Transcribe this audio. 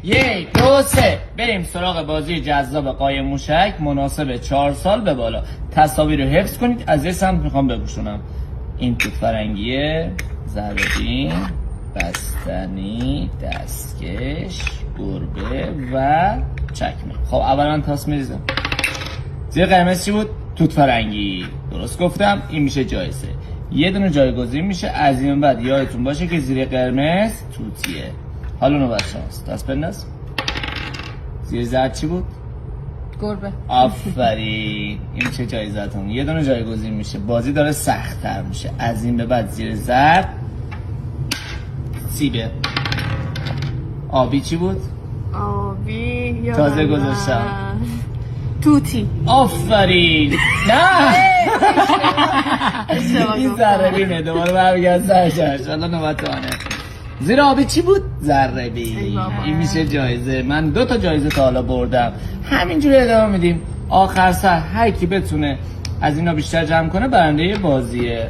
1 2 3 بریم سراغ بازی جذاب قایم موشک مناسب 4 سال به بالا. تصاویر رو حفظ کنید. از یه سمت میخوام بپوشونم. این توت فرنگیه، ذره‌بین، بستنی، دستکش، گربه و چکمه. خب اولا تاس میریزم. زیر قرمز چی بود؟ توت فرنگی. درست گفتم. این میشه جایزه. یه دونه جایگزین میشه. از این بعد یادتون باشه که زیر قرمز توتیه. حالا نوبت شماست. دست بنداز. زیر زرد چی بود؟ گربه. آفرین. این چه جایزتون؟ یه دونه جایگزین میشه. بازی داره سخت تر میشه. از این به بعد زیر زرد سیبه. آبی چی بود؟ آبی تازه گذاشتم. توتی. آفرین. نه این ذره‌بینه. دوباره برمیگرد سرشش. حالا نوبت آنه. زیر آبی چی بود؟ ذره‌بین. این میشه جایزه. من 2 تا جایزه تا حالا بردم. همینجوری ادامه میدیم. آخر سر هر کی بتونه از اینا بیشتر جمع کنه برنده بازیه.